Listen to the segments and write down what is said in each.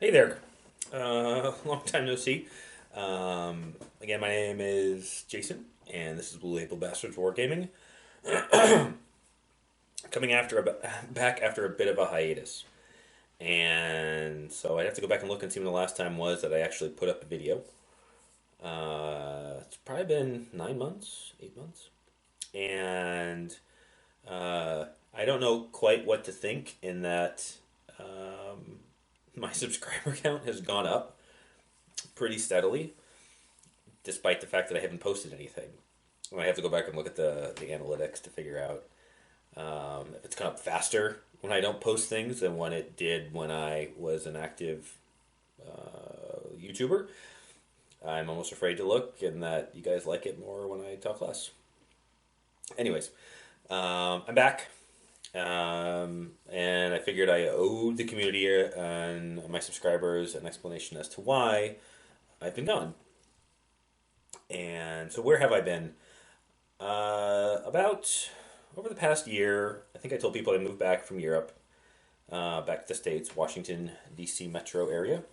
Hey there. Long time no see. Again, my name is Jason, and this is Blue Label Bastards Wargaming. Coming back after a bit of a hiatus, and so I'd have to go back and look and see when the last time was that I actually put up a video. It's probably been 9 months, 8 months, and I don't know quite what to think in that. My subscriber count has gone up pretty steadily, despite the fact that I haven't posted anything. I have to go back and look at the analytics to figure out if it's gone up faster when I don't post things than when it did when I was an active YouTuber. I'm almost afraid to look, and that you guys like it more when I talk less. Anyways, I'm back. And I figured I owed the community and my subscribers an explanation as to why I've been gone. And so where have I been? About over the past year, I think I told people I moved back from Europe, back to the States, Washington, D.C. metro area.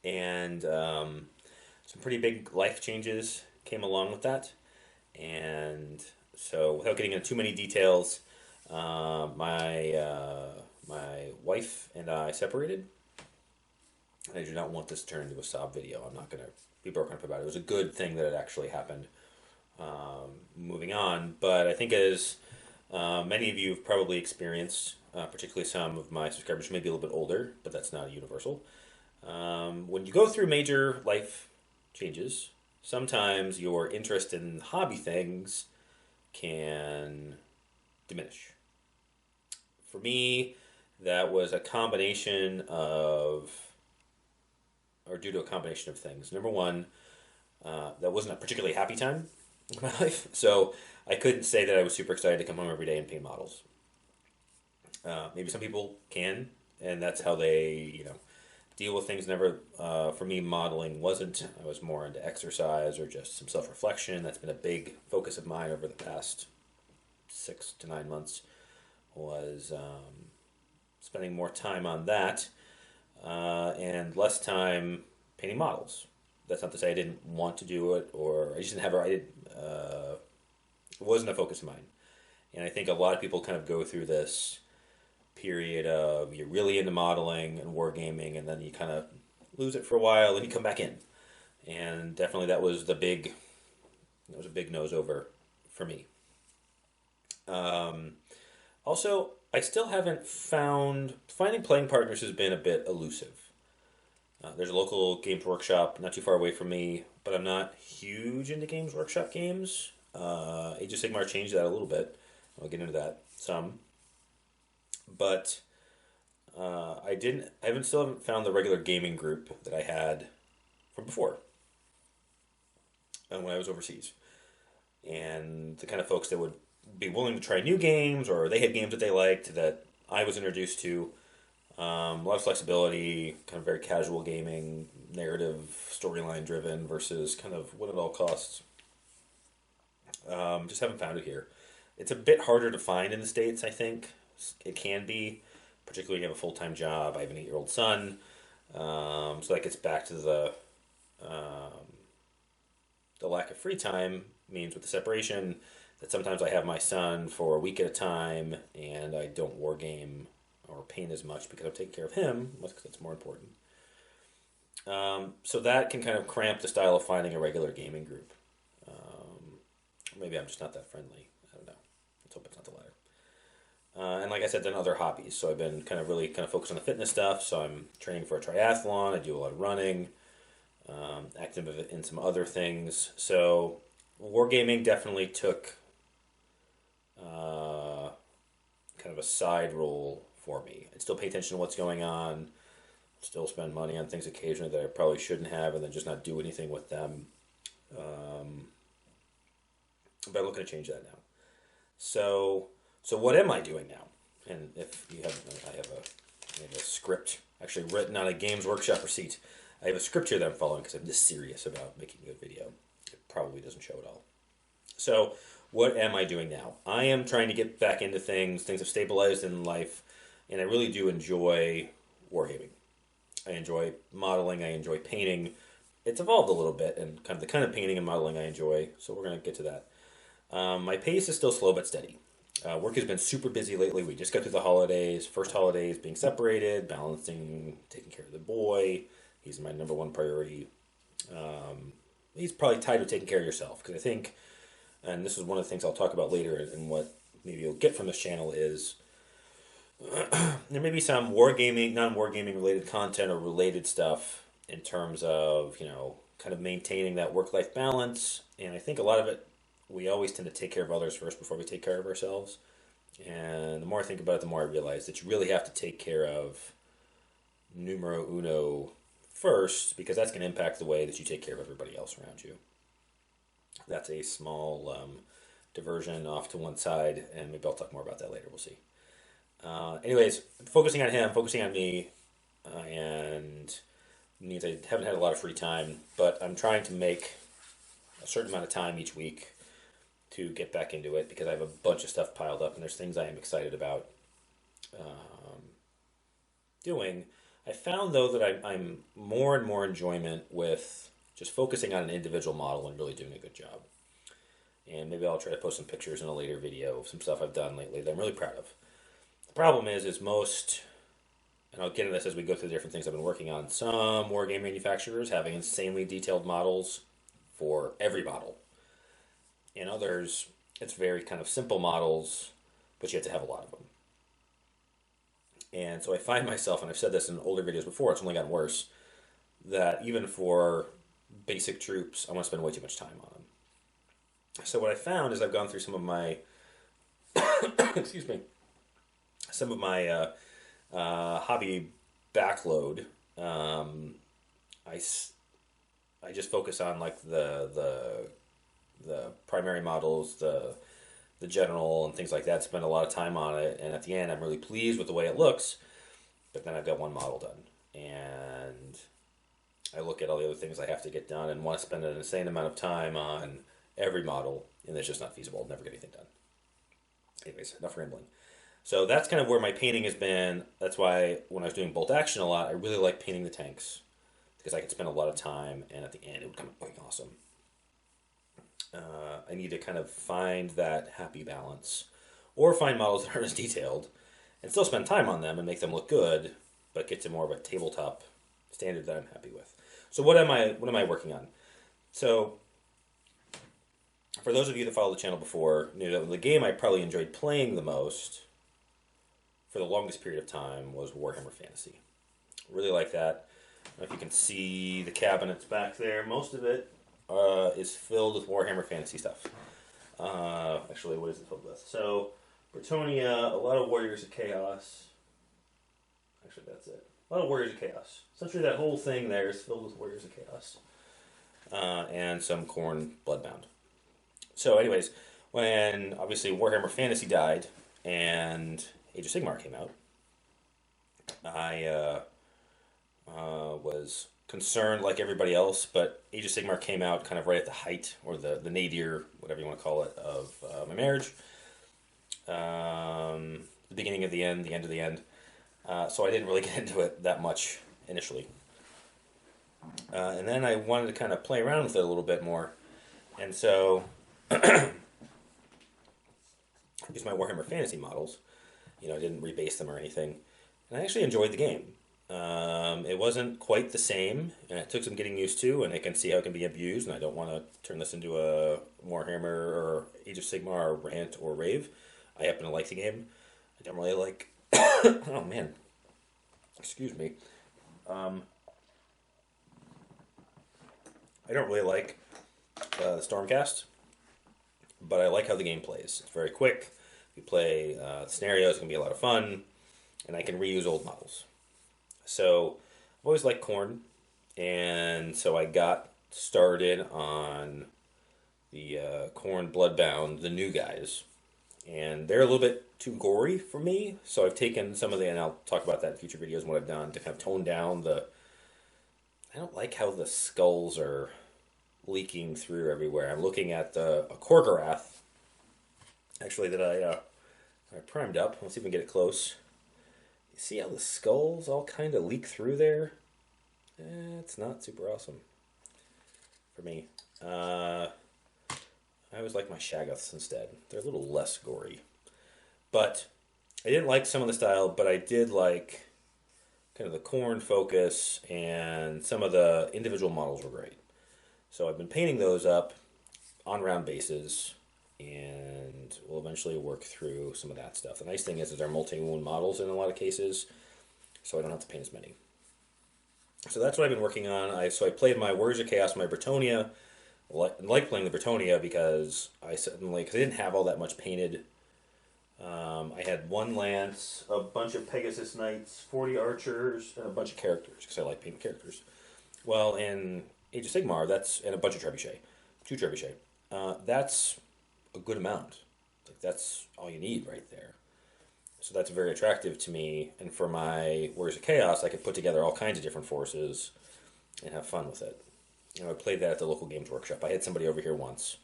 And some pretty big life changes came along with that. And so without getting into too many details, my wife and I separated. I do not want this to turn into a sob video. I'm not going to be broken up about it. It was a good thing that it actually happened. Moving on, but I think as many of you have probably experienced, particularly some of my subscribers may be a little bit older, but that's not universal. When you go through major life changes, sometimes your interest in hobby things can diminish. For me, that was a combination of, or due to a combination of things. Number one, that wasn't a particularly happy time in my life, so I couldn't say that I was super excited to come home every day and paint models. Maybe some people can, and that's how they, deal with things. Never, for me, modeling wasn't. I was more into exercise or just some self-reflection. That's been a big focus of mine over the past 6 to 9 months, was spending more time on that and less time painting models. That's not to say I didn't want to do it, or I just didn't have. It wasn't a focus of mine, and I think a lot of people kind of go through this period of you're really into modeling and wargaming, and then you kind of lose it for a while, and you come back in, and definitely that was a big nose over for me. Also, I still haven't finding playing partners has been a bit elusive. There's a local Games Workshop not too far away from me, but I'm not huge into Games Workshop games. Age of Sigmar changed that a little bit. I'll get into that some. But still haven't found the regular gaming group that I had from before, when I was overseas. And the kind of folks that would be willing to try new games, or they had games that they liked that I was introduced to. A lot of flexibility, kind of very casual gaming, narrative, storyline driven versus kind of what it all costs. Just haven't found it here. It's a bit harder to find in the States, I think. It can be, particularly if you have a full-time job. I have an 8-year-old son, so that gets back to the lack of free time means with the separation that sometimes I have my son for a week at a time, and I don't war game or paint as much because I'm taking care of him, because that's more important. So that can kind of cramp the style of finding a regular gaming group. Maybe I'm just not that friendly. I don't know. Let's hope it's not the latter. And like I said, then other hobbies. So I've been really focused on the fitness stuff. So I'm training for a triathlon. I do a lot of running, active in some other things. So wargaming definitely took kind of a side role for me. I still pay attention to what's going on. Still spend money on things occasionally that I probably shouldn't have, and then just not do anything with them. But I'm looking to change that now. So what am I doing now? And if you haven't, I have a script actually written on a Games Workshop receipt. I have a script here that I'm following because I'm this serious about making a good video. It probably doesn't show at all. So what am I doing now? I am trying to get back into things. Things have stabilized in life, and I really do enjoy wargaming. I enjoy modeling. I enjoy painting. It's evolved a little bit, and the kind of painting and modeling I enjoy. So we're gonna get to that. My pace is still slow but steady. Work has been super busy lately. We just got through the holidays. First holidays being separated, balancing, taking care of the boy. He's my number one priority. He's probably tied with taking care of yourself, because I think, and this is one of the things I'll talk about later, and what maybe you'll get from this channel is there may be some wargaming, non-wargaming related content or related stuff in terms of, kind of maintaining that work-life balance. And I think a lot of it, we always tend to take care of others first before we take care of ourselves. And the more I think about it, the more I realize that you really have to take care of numero uno first, because that's going to impact the way that you take care of everybody else around you. That's a small diversion off to one side, and maybe I'll talk more about that later. We'll see. Anyways, focusing on him, focusing on me, and means I haven't had a lot of free time, but I'm trying to make a certain amount of time each week to get back into it, because I have a bunch of stuff piled up, and there's things I am excited about doing. I found, though, that I'm more and more enjoyment with just focusing on an individual model and really doing a good job. And maybe I'll try to post some pictures in a later video of some stuff I've done lately that I'm really proud of. The problem is most, and I'll get into this as we go through the different things I've been working on, some wargame manufacturers having insanely detailed models for every model. In others, it's very kind of simple models, but you have to have a lot of them. And so I find myself, and I've said this in older videos before, it's only gotten worse, that even for basic troops, I want to spend way too much time on them. So what I found is I've gone through some of my, excuse me, some of my hobby backload. I just focus on like the primary models, the general and things like that. Spend a lot of time on it, and at the end, I'm really pleased with the way it looks. But then I've got one model done, and I look at all the other things I have to get done, and want to spend an insane amount of time on every model, and it's just not feasible. I'll never get anything done. Anyways, enough rambling. So that's kind of where my painting has been. That's why when I was doing bolt action a lot, I really like painting the tanks, because I could spend a lot of time, and at the end, it would come out awesome. I need to kind of find that happy balance, or find models that aren't as detailed, and still spend time on them and make them look good, but get to more of a tabletop standard that I'm happy with. So what am I working on? So for those of you that followed the channel before, knew that the game I probably enjoyed playing the most for the longest period of time was Warhammer Fantasy. Really like that. I don't know if you can see the cabinets back there. Most of it is filled with Warhammer Fantasy stuff. Actually, what is it filled with? So, Bretonia, a lot of Warriors of Chaos. Actually, that's it. A lot of Warriors of Chaos. Essentially, that whole thing there is filled with Warriors of Chaos. And some Khorne Bloodbound. So, anyways, when obviously Warhammer Fantasy died and Age of Sigmar came out, I was concerned like everybody else, but Age of Sigmar came out kind of right at the height, or the nadir, whatever you want to call it, of my marriage. The beginning of the end of the end. So I didn't really get into it that much initially. And then I wanted to kind of play around with it a little bit more. And so I used my Warhammer Fantasy models. I didn't rebase them or anything. And I actually enjoyed the game. It wasn't quite the same, and it took some getting used to, and I can see how it can be abused, and I don't want to turn this into a Warhammer or Age of Sigmar rant or rave. I happen to like the game. I don't really like... oh, man. Excuse me. I don't really like Stormcast, but I like how the game plays. It's very quick. You play scenarios, it can be a lot of fun, and I can reuse old models. So I've always liked Khorne, and so I got started on the Khorne Bloodbound, the new guys, and they're a little bit too gory for me, so I've taken some of the, and I'll talk about that in future videos and what I've done to kind of tone down the... I don't like how the skulls are leaking through everywhere. I'm looking at a Korgorath, actually, that I primed up. Let's see if we can get it close. You see how the skulls all kind of leak through there? It's not super awesome for me. I always like my Shaggoths instead. They're a little less gory. But I didn't like some of the style, but I did like kind of the corn focus, and some of the individual models were great. So I've been painting those up on round bases, and we'll eventually work through some of that stuff. The nice thing is they're multi-wound models in a lot of cases, so I don't have to paint as many. So that's what I've been working on. I played my Warriors of Chaos, my Bretonia. I like playing the Bretonia because because I didn't have all that much painted. I had one lance, a bunch of Pegasus Knights, 40 archers, and a bunch of characters because I like painting characters. Well, in Age of Sigmar, and a bunch of trebuchet, 2 trebuchet. That's a good amount. Like that's all you need right there. So that's very attractive to me. And for my Warriors of Chaos, I could put together all kinds of different forces and have fun with it. I played that at the local games workshop. I had somebody over here once,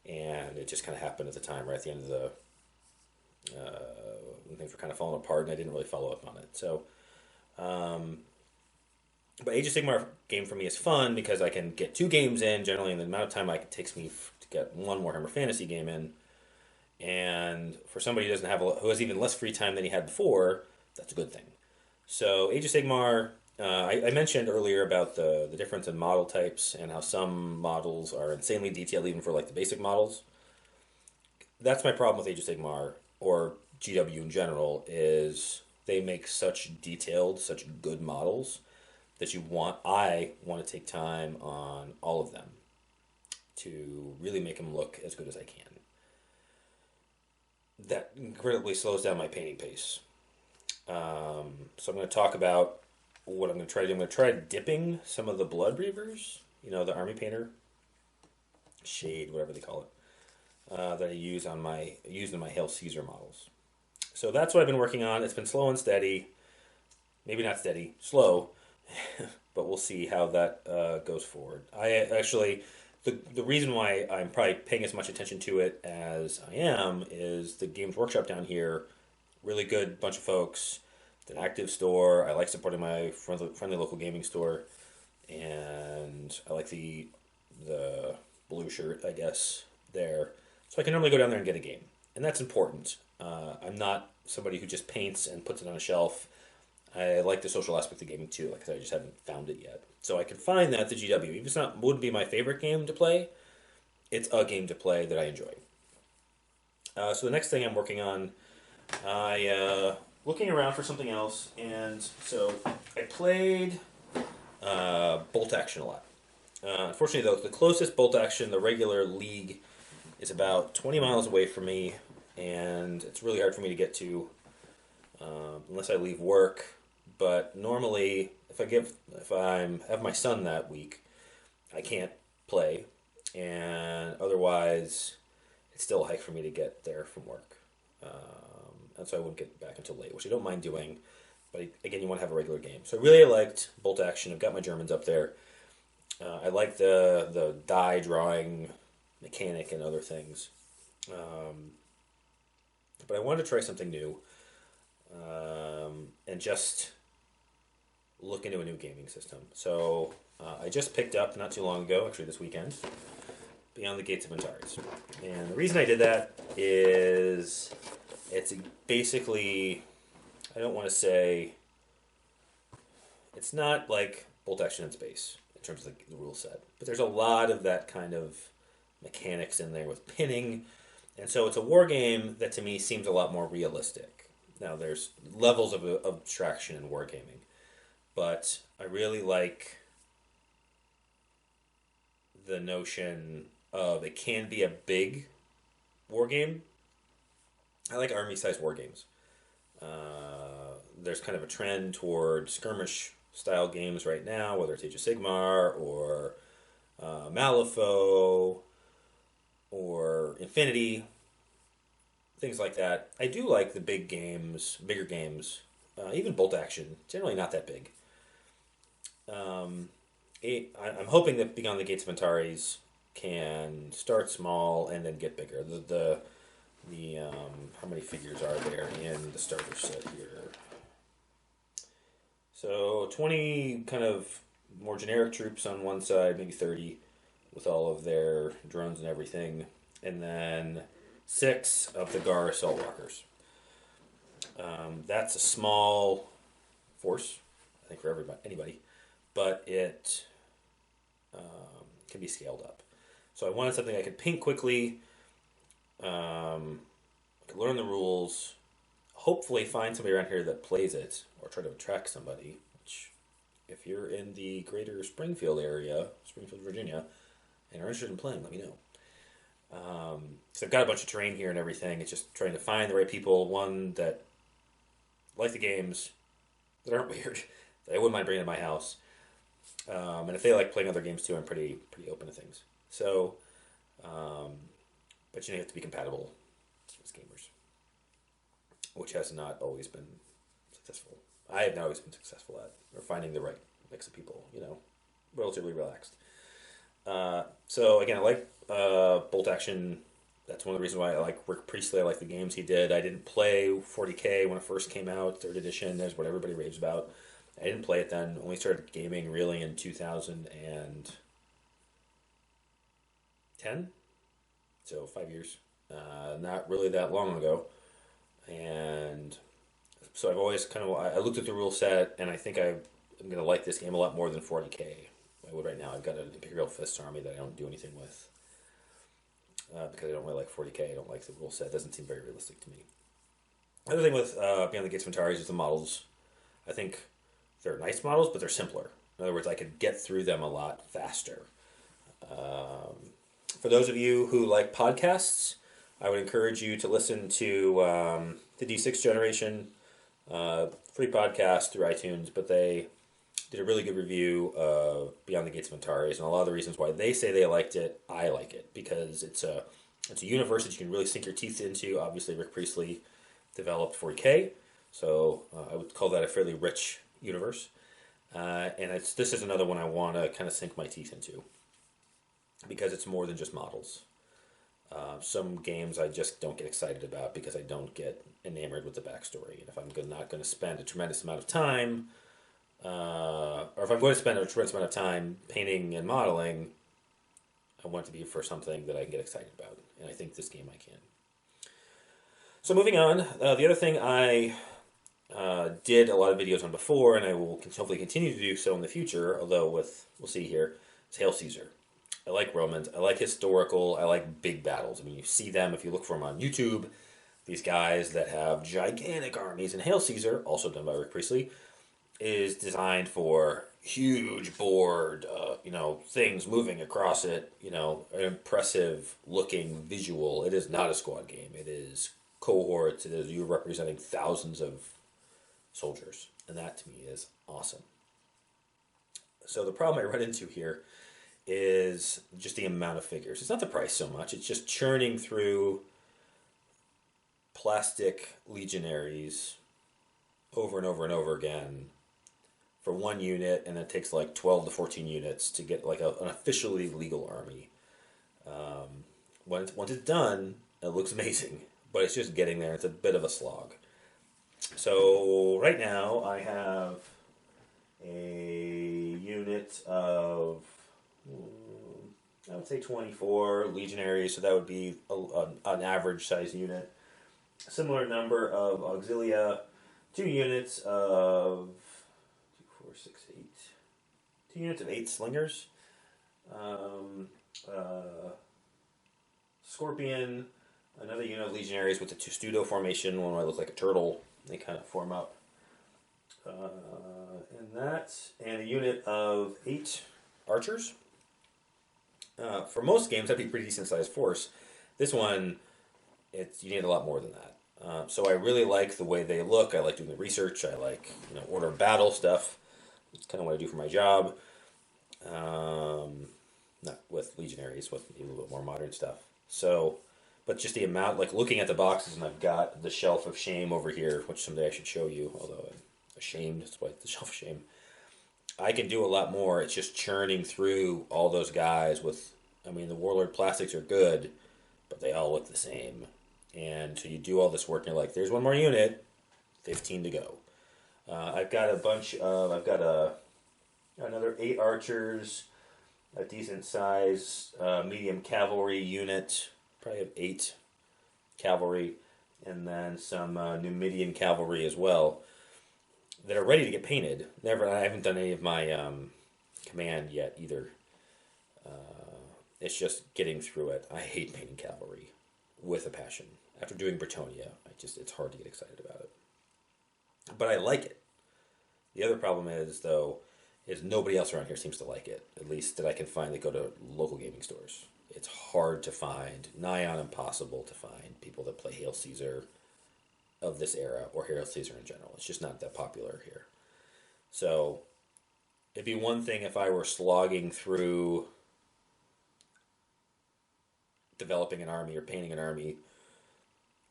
and it just kind of happened at the time, right at the end of the when things were kind of falling apart, and I didn't really follow up on it. So, but Age of Sigmar game for me is fun because I can get 2 games in generally in the amount of time it takes me to get one Warhammer Fantasy game in. And for somebody who has even less free time than he had before, that's a good thing. So Age of Sigmar, I mentioned earlier about the difference in model types and how some models are insanely detailed even for like the basic models. That's my problem with Age of Sigmar, or GW in general, is they make such detailed, such good models that I want to take time on all of them to really make them look as good as I can. That incredibly slows down my painting pace. So I'm going to talk about what I'm going to try to do. I'm going to try dipping some of the Blood Reavers, the Army Painter shade, whatever they call it, that I used in my Hail Caesar models. So that's what I've been working on. It's been slow and steady. Maybe not steady, slow, but we'll see how that goes forward. I actually, the reason why I'm probably paying as much attention to it as I am is the Games Workshop down here, really good bunch of folks. It's an active store. I like supporting my friendly local gaming store, and I like the blue shirt, I guess, there. So I can normally go down there and get a game, and that's important. I'm not somebody who just paints and puts it on a shelf. I like the social aspect of gaming too. Like I said, I just haven't found it yet. So I can find that at the GW. Even if it wouldn't be my favorite game to play, it's a game to play that I enjoy. So the next thing I'm working on, looking around for something else, and so I played bolt action a lot. Unfortunately, though, the closest bolt action, the regular league, is about 20 miles away from me, and it's really hard for me to get to unless I leave work. But normally, if I have my son that week, I can't play, and otherwise, it's still a hike for me to get there from work. And so I wouldn't get back until late, which I don't mind doing. But again, you want to have a regular game. So I really liked bolt action. I've got my Germans up there. I like the die drawing mechanic and other things. But I wanted to try something new, and just look into a new gaming system. So I just picked up, not too long ago, actually this weekend, Beyond the Gates of Antares. And the reason I did that is it's basically, I don't want to say, it's not like Bolt Action in Space in terms of the rule set, but there's a lot of that kind of mechanics in there with pinning, and so it's a war game that to me seems a lot more realistic. Now there's levels of abstraction in wargaming, but I really like the notion of it can be a big war game. I like army-sized war games. There's kind of a trend toward skirmish-style games right now, whether it's Age of Sigmar or Malifaux or Infinity, things like that. I do like the bigger games, even Bolt Action, generally not that big. I'm hoping that Beyond the Gates of Antares can start small and then get bigger. The how many figures are there in the starter set here? So 20 kind of more generic troops on one side, maybe 30, with all of their drones and everything, and then 6 of the Gar assault walkers. That's a small force, I think, for everybody, anybody, but it can be scaled up. So I wanted something I could paint quickly, I could learn the rules, hopefully find somebody around here that plays it, or try to attract somebody, which, if you're in the greater Springfield area, Springfield, Virginia, and are interested in playing, let me know. So I've got a bunch of terrain here and everything. It's just trying to find the right people, one that like the games, that aren't weird, that I wouldn't mind bringing to my house. And if they like playing other games too, I'm pretty open to things. So, but you have to be compatible as gamers, which has not always been successful. I have not always been successful at, or finding the right mix of people, relatively relaxed. So again, I like bolt action. That's one of the reasons why I like Rick Priestley. I like the games he did. I didn't play 40K when it first came out, 3rd edition. That's what everybody raves about. I didn't play it then. Only started gaming really in 2010. So 5 years. Not really that long ago. And so I've always I looked at the rule set, and I think I'm going to like this game a lot more than 40K. I would right now. I've got an Imperial Fist army that I don't do anything with. Because I don't really like 40K. I don't like the rule set. It doesn't seem very realistic to me. Another thing with Beyond the Gates of Antares is the models. I think they're nice models, but they're simpler. In other words, I could get through them a lot faster. For those of you who like podcasts, I would encourage you to listen to the D6 Generation free podcast through iTunes, but they did a really good review of Beyond the Gates of Antares, and a lot of the reasons why they say they liked it, I like it, because it's a universe that you can really sink your teeth into. Obviously, Rick Priestley developed 40K, so I would call that a fairly rich universe. And this is another one I want to kind of sink my teeth into, because it's more than just models. Some games I just don't get excited about because I don't get enamored with the backstory. And if I'm not going to spend a tremendous amount of time, or if I'm going to spend a tremendous amount of time painting and modeling, I want it to be for something that I can get excited about. And I think this game I can. So moving on, the other thing I did a lot of videos on before, and I will hopefully continue to do so in the future, although we'll see here, is Hail Caesar. I like Romans. I like historical. I like big battles. I mean, you see them if you look for them on YouTube. These guys that have gigantic armies. And Hail Caesar, also done by Rick Priestley, is designed for huge board, things moving across it, an impressive looking visual. It is not a squad game. It is cohorts. It is you representing thousands of soldiers. And that to me is awesome. So the problem I run into here is just the amount of figures. It's not the price so much. It's just churning through plastic Legionaries over and over and over again for one unit, and it takes like 12 to 14 units to get like an officially legal army. Once it's done, it looks amazing, but it's just getting there. It's a bit of a slog. So right now I have a unit of, I would say 24 Legionaries, so that would be an average size unit. Similar number of Auxilia, 2 units of 2, 4, 6, 8. 2 units of 8 slingers. Scorpion, another unit of Legionaries with the Testudo formation. One might look like a turtle. They kind of form up. And a unit of 8 archers. For most games, that'd be a pretty decent sized force. This one, you need a lot more than that. So I really like the way they look. I like doing the research. I like order of battle stuff. It's kind of what I do for my job. Not with Legionaries, with maybe a little bit more modern stuff. So, but just the amount, like looking at the boxes, and I've got the Shelf of Shame over here, which someday I should show you, although I'm ashamed, despite the Shelf of Shame. I can do a lot more. It's just churning through all those guys with, the Warlord plastics are good, but they all look the same. And so you do all this work, and you're like, there's one more unit, 15 to go. I've got a Another 8 archers, a decent size medium cavalry unit. Probably have 8 cavalry, and then some Numidian cavalry as well that are ready to get painted. I haven't done any of my command yet either. It's just getting through it. I hate painting cavalry with a passion. After doing Bretonia, it's hard to get excited about it. But I like it. The other problem is, though, is nobody else around here seems to like it. At least that I can find that go to local gaming stores. It's hard to find, nigh on impossible to find people that play Hail Caesar of this era or Hail Caesar in general. It's just not that popular here. So it'd be one thing if I were slogging through developing an army or painting an army,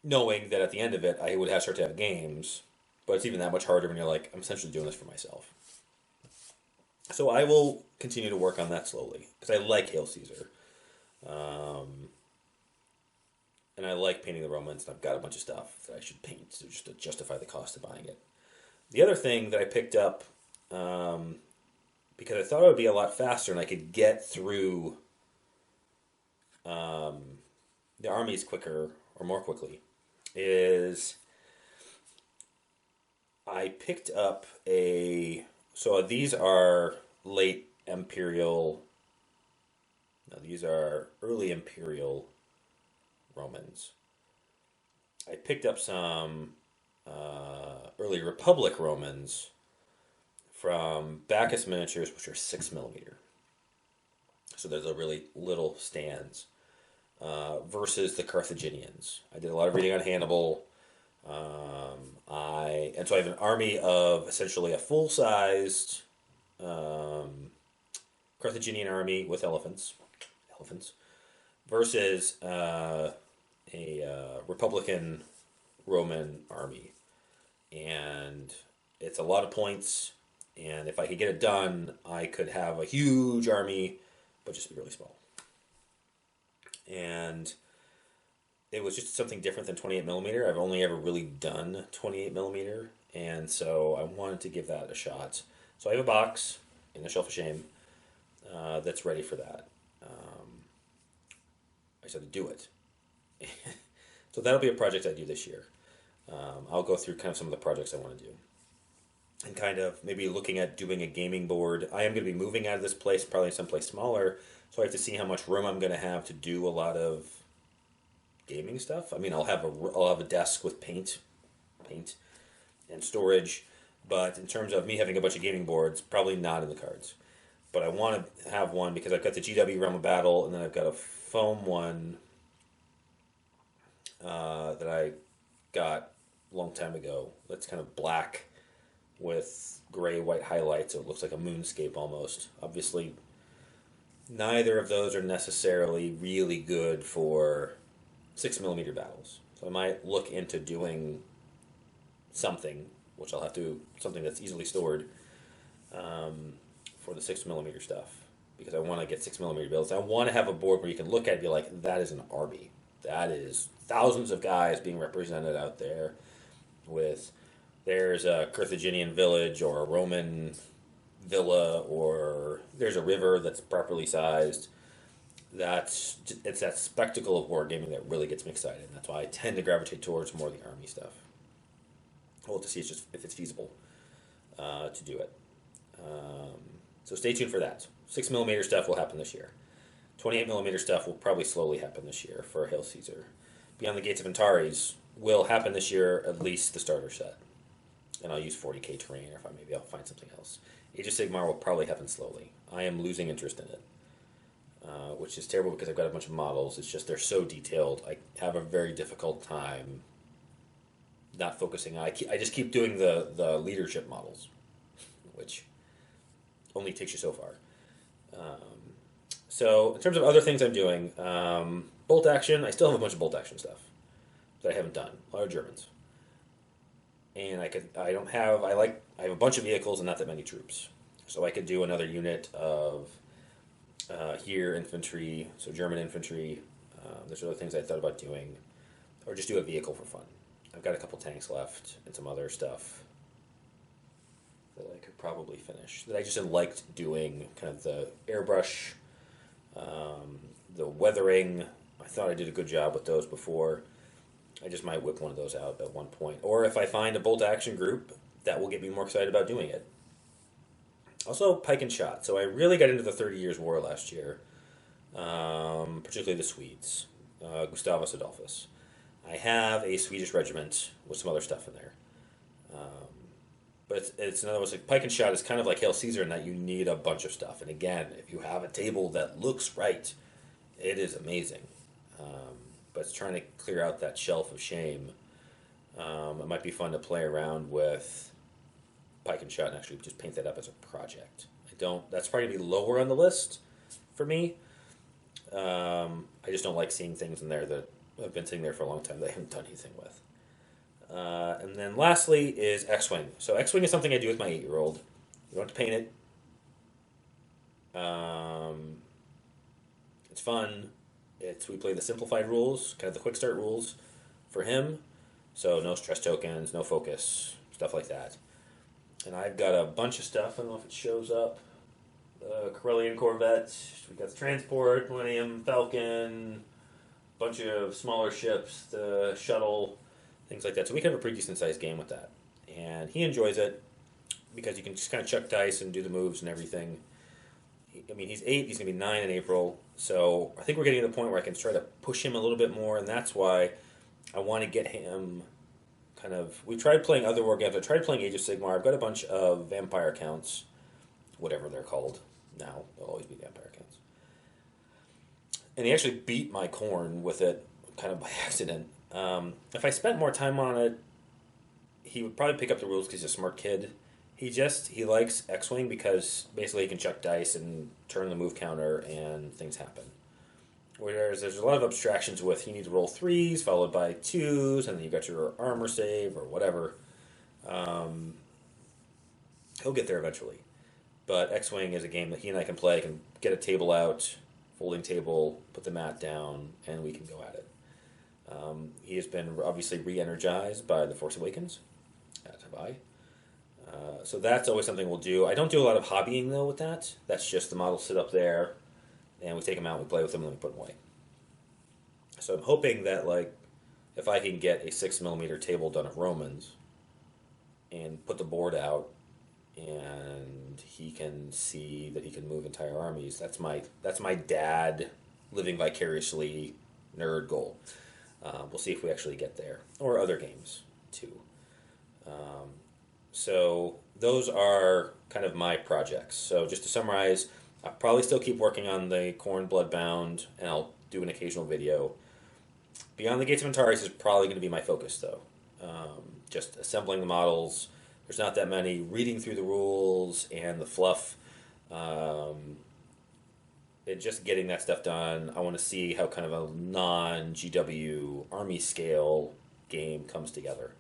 knowing that at the end of it I would have start to have games. But it's even that much harder when you're like, I'm essentially doing this for myself. So I will continue to work on that slowly because I like Hail Caesar, and I like painting the Romans. And I've got a bunch of stuff that I should paint just to justify the cost of buying it. The other thing that I picked up because I thought it would be a lot faster and I could get through the armies quicker or more quickly is I picked up so these are late Imperial, no, these are early Imperial Romans. I picked up some early Republic Romans from Bacchus Miniatures, which are 6mm. So there's a really little stands versus the Carthaginians. I did a lot of reading on Hannibal. So I have an army of essentially a full-sized Carthaginian army with elephants, versus a Republican Roman army, and it's a lot of points. And if I could get it done, I could have a huge army, but just be really small. And it was just something different than 28mm. I've only ever really done 28mm, and so I wanted to give that a shot. So I have a box in the Shelf of Shame that's ready for that. I just had to do it. So that'll be a project I do this year. I'll go through kind of some of the projects I want to do. And kind of maybe looking at doing a gaming board. I am going to be moving out of this place, probably someplace smaller, so I have to see how much room I'm going to have to do a lot of gaming stuff. I mean, I'll have a desk with paint and storage, but in terms of me having a bunch of gaming boards, probably not in the cards. But I want to have one because I've got the GW Realm of Battle, and then I've got a foam one that I got a long time ago. That's kind of black with gray white highlights, so it looks like a moonscape almost. Obviously, neither of those are necessarily really good for 6mm battles. So I might look into doing something, which I'll have to, something that's easily stored for the 6mm stuff. Because I want to get 6mm builds. I want to have a board where you can look at it and be like, that is an army. That is thousands of guys being represented out there with, there's a Carthaginian village or a Roman villa, or there's a river that's properly sized. It's that spectacle of wargaming that really gets me excited. And that's why I tend to gravitate towards more of the army stuff. We'll have to see if it's feasible to do it. So stay tuned for that. 6mm stuff will happen this year. 28mm stuff will probably slowly happen this year for Hail Caesar. Beyond the Gates of Antares will happen this year, at least the starter set. And I'll use 40k terrain, or maybe I'll find something else. Age of Sigmar will probably happen slowly. I am losing interest in it, which is terrible because I've got a bunch of models. It's just they're so detailed. I have a very difficult time not focusing on. I just keep doing the leadership models, which only takes you so far. So in terms of other things I'm doing, bolt action. I still have a bunch of bolt action stuff that I haven't done. A lot of Germans. And I have a bunch of vehicles and not that many troops. So I could do another unit of here infantry, so German infantry. There's other things I thought about doing, or just do a vehicle for fun. I've got a couple tanks left and some other stuff. that I could probably finish. That I just liked doing kind of the airbrush, the weathering. I thought I did a good job with those before. I just might whip one of those out at one point. Or if I find a bolt action group, that will get me more excited about doing it. Also, Pike and Shot. So I really got into the 30 Years' War last year, particularly the Swedes, Gustavus Adolphus. I have a Swedish regiment with some other stuff in there. But it's another one. Like Pike and Shot is kind of like Hail Caesar in that you need a bunch of stuff. And again, if you have a table that looks right, it is amazing. But it's trying to clear out that shelf of shame. It might be fun to play around with Pike and Shot and actually just paint that up as a project. That's probably going to be lower on the list for me. I just don't like seeing things in there that have been sitting there for a long time that I haven't done anything with. And then lastly is XWing. So XWing is something I do with my 8-year-old. You don't have to paint it. It's fun. We play the simplified rules, kind of the quick start rules for him. So no stress tokens, no focus, stuff like that. And I've got a bunch of stuff. I don't know if it shows up. Corellian Corvette. We got the transport, Millennium Falcon, bunch of smaller ships, the shuttle, things like that. So we can have a pretty decent sized game with that. And he enjoys it because you can just kind of chuck dice and do the moves and everything. I mean, he's 8, he's going to be 9 in April. So I think we're getting to the point where I can try to push him a little bit more. And that's why I want to get him kind of... We tried playing other war games. I tried playing Age of Sigmar. I've got a bunch of vampire accounts, whatever they're called now. They'll always be vampire accounts. And he actually beat my Khorne with it kind of by accident. If I spent more time on it, he would probably pick up the rules because he's a smart kid. He likes X-Wing because basically he can chuck dice and turn the move counter and things happen. Whereas there's a lot of abstractions with you need to roll 3s followed by 2s and then you got your armor save or whatever. He'll get there eventually. But X-Wing is a game that he and I can play. I can get a table out, folding table, put the mat down, and we can go at it. He has been obviously re-energized by The Force Awakens, as have I. So that's always something we'll do. I don't do a lot of hobbying, though, with that. That's just the models sit up there, and we take them out, we play with them, and then we put them away. So I'm hoping that, like, if I can get a 6mm table done of Romans and put the board out, and he can see that he can move entire armies, that's my dad living vicariously nerd goal. We'll see if we actually get there. Or other games, too. So those are kind of my projects. So just to summarize, I'll probably still keep working on the Khorne Bloodbound, and I'll do an occasional video. Beyond the Gates of Antares is probably going to be my focus, though. Just assembling the models. There's not that many. Reading through the rules and the fluff. And just getting that stuff done. I want to see how kind of a non-GW army scale game comes together.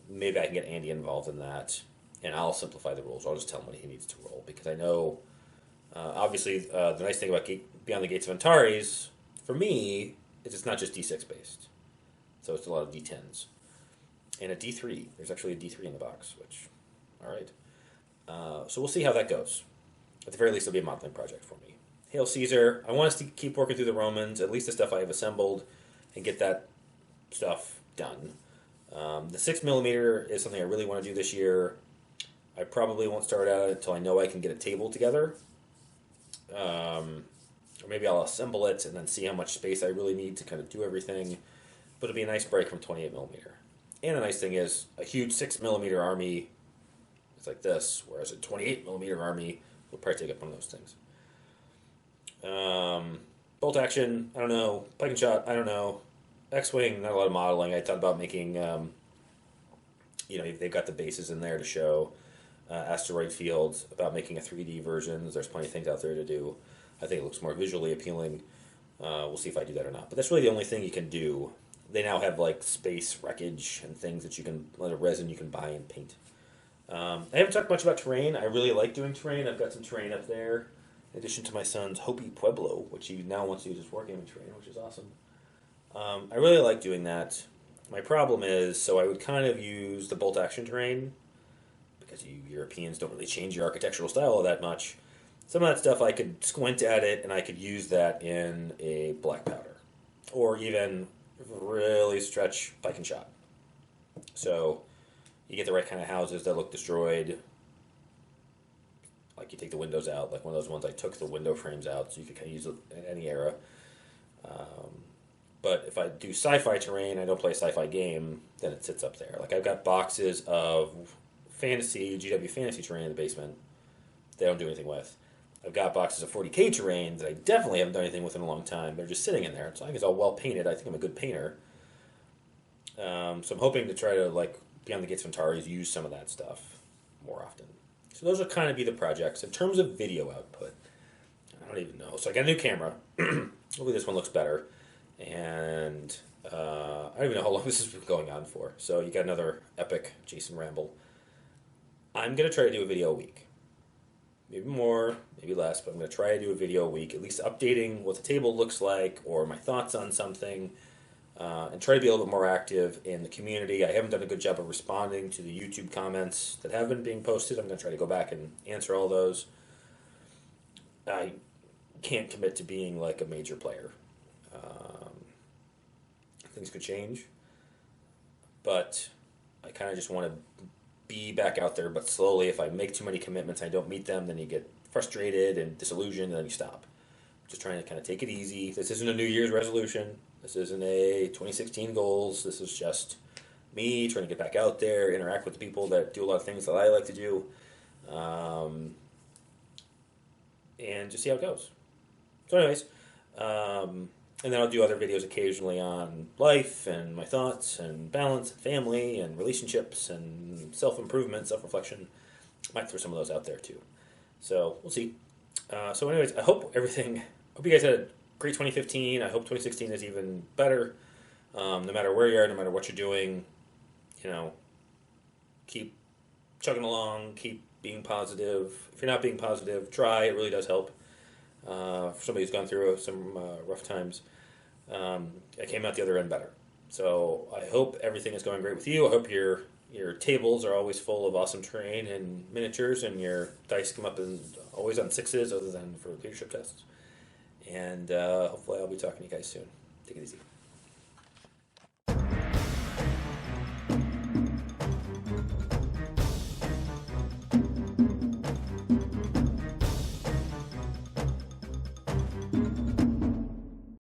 Maybe I can get Andy involved in that, and I'll simplify the rules. I'll just tell him what he needs to roll, because I know, obviously, the nice thing about Beyond the Gates of Antares, for me, is it's not just D6 based. So it's a lot of D10s. And a D3. There's actually a D3 in the box, which, all right. So we'll see how that goes. At the very least, it'll be a modeling project for me. Hail Caesar. I want us to keep working through the Romans, at least the stuff I have assembled, and get that stuff done. The 6mm is something I really want to do this year. I probably won't start out until I know I can get a table together. Or maybe I'll assemble it and then see how much space I really need to kind of do everything. But it'll be a nice break from 28mm. And the nice thing is, a huge 6mm army is like this, whereas a 28mm army will probably take up one of those things. Bolt action, I don't know. Pike and Shot, I don't know. X-Wing, not a lot of modeling. I thought about making, they've got the bases in there to show. Asteroid fields, about making a 3D version. There's plenty of things out there to do. I think it looks more visually appealing. We'll see if I do that or not. But that's really the only thing you can do. They now have like space wreckage and things that you can, like a resin you can buy and paint. I haven't talked much about terrain. I really like doing terrain. I've got some terrain up there, in addition to my son's Hopi Pueblo, which he now wants to use as wargaming terrain, which is awesome. I really like doing that. My problem is, so I would kind of use the bolt action terrain, because you Europeans don't really change your architectural style all that much. Some of that stuff I could squint at it and I could use that in a black powder, or even really stretch Pike and Shot. So you get the right kind of houses that look destroyed. Like you take the windows out, like one of those ones I took the window frames out, so you could kind of use it in any era. But if I do sci-fi terrain, I don't play a sci-fi game, then it sits up there. Like I've got boxes of fantasy, GW fantasy terrain in the basement that I don't do anything with. I've got boxes of 40k terrain that I definitely haven't done anything with in a long time. They're just sitting in there. As long as it's all well painted, I think I'm a good painter. So I'm hoping to try to, like, Beyond the Gates of Antares, use some of that stuff more often. So those will kind of be the projects. In terms of video output, I don't even know. So I got a new camera. Hopefully this one looks better. And I don't even know how long this has been going on for. So you got another epic Jason ramble. I'm going to try to do a video a week. Maybe more, maybe less, but I'm going to try to do a video a week, at least updating what the table looks like or my thoughts on something, and try to be a little bit more active in the community. I haven't done a good job of responding to the YouTube comments that have been being posted. I'm going to try to go back and answer all those. I can't commit to being like a major player. Things could change, but I kind of just want to be back out there, but slowly. If I make too many commitments, I don't meet them, then you get frustrated and disillusioned, and then you stop. Just trying to kind of take it easy. This isn't a New Year's resolution. This isn't a 2016 goals. This is just me trying to get back out there, interact with the people that do a lot of things that I like to do, and just see how it goes. So anyways, and then I'll do other videos occasionally on life and my thoughts and balance and family and relationships and self-improvement, self-reflection. Might throw some of those out there too. So we'll see. So anyways, I hope you guys had a great 2015. I hope 2016 is even better. No matter where you are, no matter what you're doing, keep chugging along, keep being positive. If you're not being positive, try. It really does help. For somebody who's gone through some rough times, I came out the other end better. So I hope everything is going great with you. I hope your tables are always full of awesome terrain and miniatures, and your dice come up and always on 6s, other than for leadership tests. And hopefully I'll be talking to you guys soon. Take it easy.